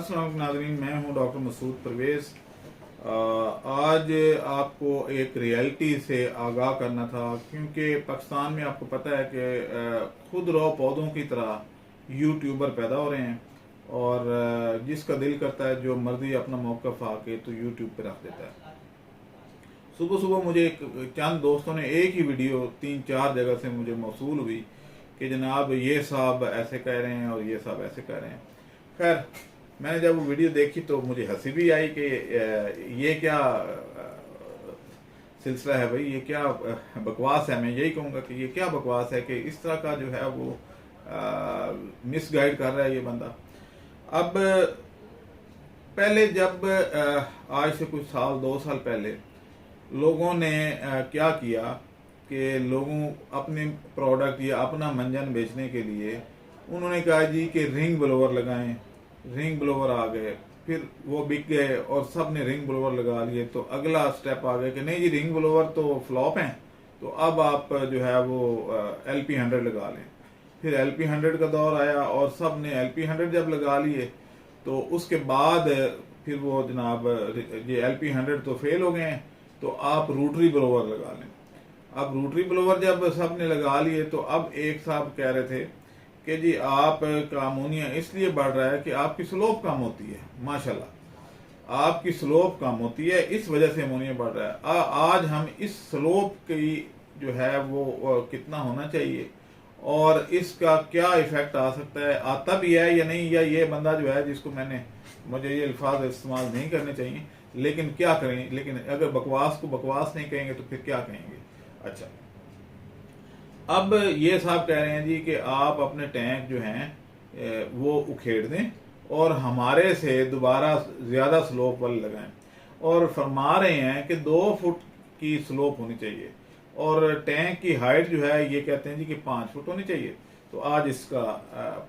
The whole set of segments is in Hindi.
अस्सलाम वालेकुम नाज़रीन, मैं हूं डॉक्टर मसूद परवेज़। आज आपको एक रियलिटी से आगाह करना था, क्योंकि पाकिस्तान में आपको पता है कि खुद रॉ पौधों की तरह यूट्यूबर पैदा हो रहे हैं और जिसका दिल करता है जो मर्जी अपना मौक़िफ़ आके तो यूट्यूब पे रख देता है। सुबह सुबह मुझे चंद दोस्तों ने एक ही वीडियो 3-4 जगह से मुझे मौसूल हुई कि जनाब ये साहब ऐसे कह रहे हैं और ये साहब ऐसे कह रहे हैं। खैर, मैंने जब वो वीडियो देखी तो मुझे हंसी भी आई कि ये क्या सिलसिला है भाई, ये क्या बकवास है। मैं यही कहूँगा कि ये क्या बकवास है कि इस तरह का जो है वो मिसगाइड कर रहा है ये बंदा। अब पहले जब आज से कुछ साल 2 साल पहले लोगों ने क्या किया कि लोगों अपने प्रोडक्ट या अपना मंजन बेचने के लिए उन्होंने कहा जी कि रिंग ब्लोवर लगाएं। रिंग ब्लोवर आ गए, फिर वो बिक गए और सब ने रिंग ब्लोवर लगा लिए। तो अगला स्टेप आ गया कि नहीं जी, रिंग ब्लोवर तो फ्लॉप हैं, तो अब आप जो है वो LP100 लगा लें। फिर LP100 का दौर आया और सब ने LP100 जब लगा लिए तो उसके बाद फिर वो जनाब ये LP100 तो फेल हो गए हैं, तो आप रोटरी ब्लोवर लगा लें। अब रोटरी ब्लोवर जब सब ने लगा लिए तो अब एक साहब कह रहे थे कि जी आपका अमोनिया इसलिए बढ़ रहा है कि आपकी स्लोप कम होती है। माशाल्लाह, आपकी स्लोप कम होती है, इस वजह से अमोनिया बढ़ रहा है। आज हम इस स्लोप की जो है वो कितना होना चाहिए और इसका क्या इफेक्ट आ सकता है, आता भी है या नहीं, या ये बंदा जो है जिसको मुझे ये अल्फाज इस्तेमाल नहीं करने चाहिए, लेकिन क्या करें। लेकिन अगर बकवास को बकवास नहीं कहेंगे तो फिर क्या कहेंगे। अच्छा, अब ये साहब कह रहे हैं जी कि आप अपने टैंक जो हैं वो उखेड़ दें और हमारे से दोबारा ज़्यादा स्लोप वाले लगाएं, और फरमा रहे हैं कि 2 फुट की स्लोप होनी चाहिए और टैंक की हाइट जो है ये कहते हैं जी कि 5 फुट होनी चाहिए। तो आज इसका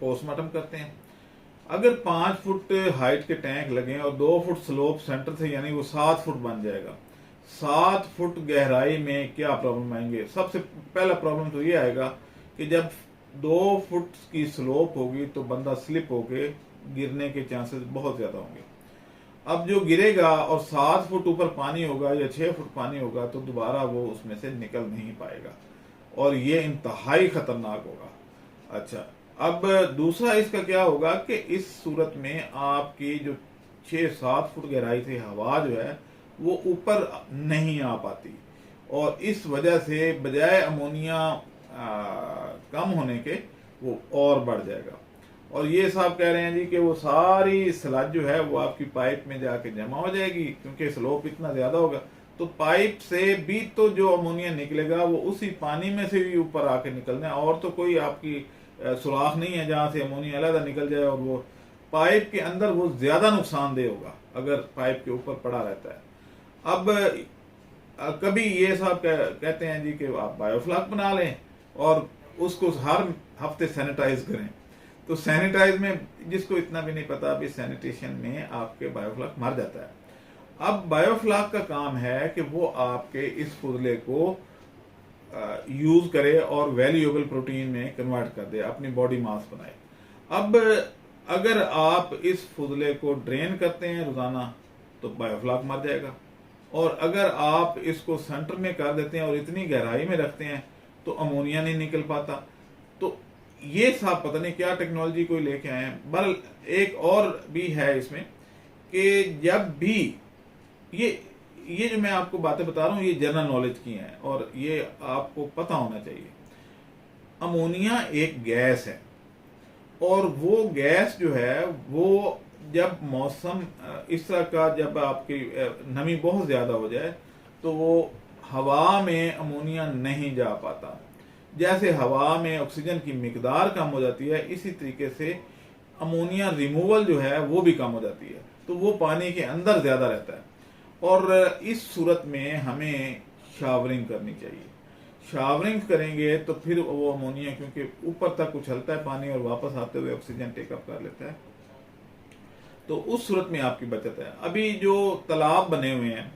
पोस्टमार्टम करते हैं। अगर 5 फुट हाइट के टैंक लगें और 2 फुट स्लोप सेंटर से, यानी वो 7 फुट बन जाएगा। 7 फुट गहराई में क्या प्रॉब्लम आएंगे? सबसे पहला प्रॉब्लम तो ये आएगा कि जब 2 फुट की स्लोप होगी तो बंदा स्लिप होके गिरने के चांसेस बहुत ज्यादा होंगे। अब जो गिरेगा और 7 फुट ऊपर पानी होगा या 6 फुट पानी होगा तो दोबारा वो उसमें से निकल नहीं पाएगा और ये इंतहाई खतरनाक होगा। अच्छा, अब दूसरा इसका क्या होगा कि इस सूरत में आपकी जो 6-7 फुट गहराई से हवा जो है वो ऊपर नहीं आ पाती और इस वजह से बजाय अमोनिया कम होने के वो और बढ़ जाएगा। और ये साहब कह रहे हैं जी कि वो सारी स्लज जो है वो आपकी पाइप में जाके जमा हो जाएगी, क्योंकि स्लोप इतना ज्यादा होगा। तो पाइप से भी तो जो अमोनिया निकलेगा वो उसी पानी में से भी ऊपर आके निकलना है, और तो कोई आपकी सुराख नहीं है जहां से अमोनिया अलग निकल जाए, और वो पाइप के अंदर वो ज्यादा नुकसानदेह होगा अगर पाइप के ऊपर पड़ा रहता है। अब कभी ये साहब कहते हैं जी कि आप बायोफ्लाक बना लें और उसको हर हफ्ते सैनिटाइज करें। तो सैनिटाइज में जिसको इतना भी नहीं पता, अभी सैनिटेशन में आपके बायोफ्लाक मर जाता है। अब बायोफ्लाक का काम है कि वो आपके इस फुजले को यूज करे और वैल्यूएबल प्रोटीन में कन्वर्ट कर दे, अपनी बॉडी मास बनाए। अब अगर आप इस फुजले को ड्रेन करते हैं रोजाना तो बायोफ्लाक मर जाएगा, और अगर आप इसको सेंटर में कर देते हैं और इतनी गहराई में रखते हैं तो अमोनिया नहीं निकल पाता। तो ये साहब पता नहीं क्या टेक्नोलॉजी कोई लेके आए हैं। बल एक और भी है इसमें कि जब भी ये जो मैं आपको बातें बता रहा हूं ये जनरल नॉलेज की हैं और ये आपको पता होना चाहिए। अमोनिया एक गैस है और वो गैस जो है वो जब मौसम इस तरह का, जब आपकी नमी बहुत ज्यादा हो जाए तो वो हवा में अमोनिया नहीं जा पाता। जैसे हवा में ऑक्सीजन की मिकदार कम हो जाती है, इसी तरीके से अमोनिया रिमूवल जो है वो भी कम हो जाती है, तो वो पानी के अंदर ज्यादा रहता है। और इस सूरत में हमें शावरिंग करनी चाहिए। शावरिंग करेंगे तो फिर वो अमोनिया क्योंकि ऊपर तक उछलता है पानी और वापस आते हुए ऑक्सीजन टेकअप कर लेता है, तो उस सूरत में आपकी बचत है। अभी जो तालाब बने हुए हैं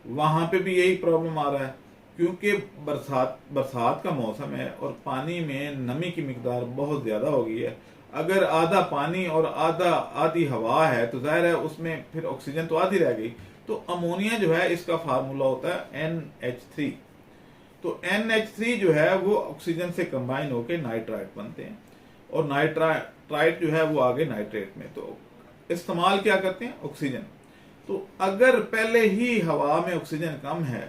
वहां पे भी यही प्रॉब्लम आ रहा है, क्योंकि बरसात का मौसम है और पानी में नमी की मिकदार बहुत ज्यादा हो गई है। अगर आधा पानी और आधी हवा है तो जाहिर है उसमें फिर ऑक्सीजन तो आधी रह गई। तो अमोनिया जो है इसका फार्मूला होता है NH3। तो NH3 जो है वो ऑक्सीजन से कंबाइन होकर नाइट्राइट बनते हैं, और नाइट्राइट जो है वो आगे नाइट्रेट में। तो इस्तेमाल क्या करते हैं? ऑक्सीजन। तो अगर पहले ही हवा में ऑक्सीजन कम है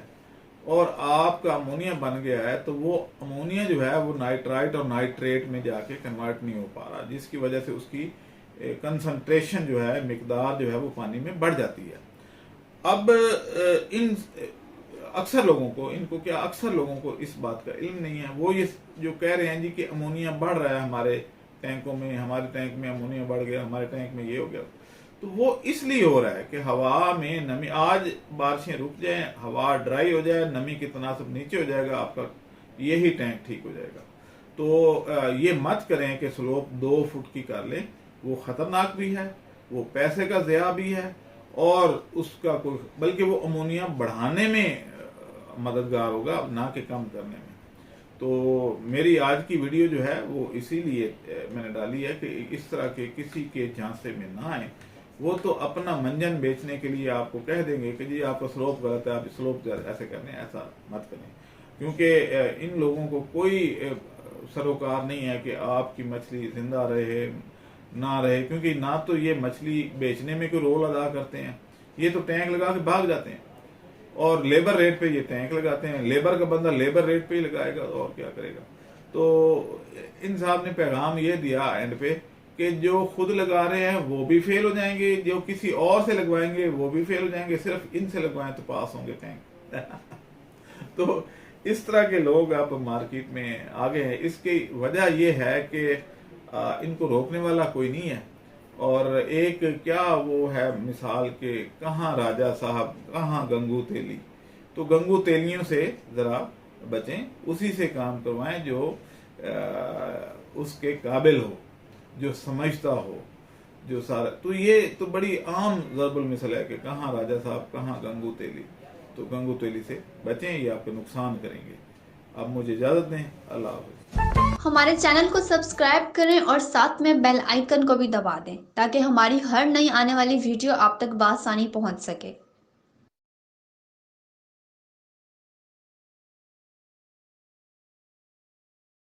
और आपका अमोनिया बन गया है, तो वो अमोनिया जो है वो नाइट्राइट और नाइट्रेट में जाके कन्वर्ट नहीं हो पा रहा, जिसकी वजह से उसकी कंसंट्रेशन जो है, मिकदार जो है वो पानी में बढ़ जाती है। अब इन अक्सर लोगों को इस बात का इल्म नहीं है। वो ये जो कह रहे हैं जी कि अमोनिया बढ़ रहा है हमारे टैंकों में, हमारे टैंक में अमोनिया बढ़ गया, हमारे टैंक में ये हो गया, तो वो इसलिए हो रहा है कि हवा में नमी, आज बारिशें रुक जाएं, हवा ड्राई हो जाए, नमी की तनासब नीचे हो जाएगा, आपका यही टैंक ठीक हो जाएगा। तो ये मत करें कि स्लोप 2 फुट की कर लें, वो खतरनाक भी है, वो पैसे का ज़या भी है, और उसका कोई, बल्कि वो अमोनिया बढ़ाने में मददगार होगा, ना कि कम करने में। तो मेरी आज की वीडियो जो है वो इसीलिए मैंने डाली है कि इस तरह के किसी के झांसे में ना आए। वो तो अपना मंजन बेचने के लिए आपको कह देंगे कि जी आपका स्लोप गलत है, आप स्लोप ऐसे करने, ऐसा मत करें, क्योंकि इन लोगों को कोई सरोकार नहीं है कि आपकी मछली जिंदा रहे ना रहे, क्योंकि ना तो ये मछली बेचने में कोई रोल अदा करते हैं, ये तो टैंक लगा के भाग जाते हैं, और लेबर रेट पे ये टैंक लगाते हैं। लेबर का बंदा लेबर रेट पे ही लगाएगा, और क्या करेगा। तो इन साहब ने पैगाम ये दिया एंड पे कि जो खुद लगा रहे हैं वो भी फेल हो जाएंगे, जो किसी और से लगवाएंगे वो भी फेल हो जाएंगे, सिर्फ इनसे लगवाएं तो पास होंगे टैंक। तो इस तरह के लोग अब मार्केट में आ गए हैं। इसकी वजह यह है कि इनको रोकने वाला कोई नहीं है। और एक क्या वो है मिसाल के, कहाँ राजा साहब कहाँ गंगू तेली। तो गंगू तेलियों से जरा बचें, उसी से काम करवाएं जो उसके काबिल हो, जो समझता हो, जो सारा। तो ये तो बड़ी आम ज़रबुल मिसल है कि कहाँ राजा साहब कहाँ गंगू तेली। तो गंगू तेली से बचें, ये आपको नुकसान करेंगे। अब मुझे इजाजत दें, अल्लाह हाफ़िज़। हमारे चैनल को सब्सक्राइब करें और साथ में बेल आइकन को भी दबा दें, ताकि हमारी हर नई आने वाली वीडियो आप तक बआसानी पहुंच सके।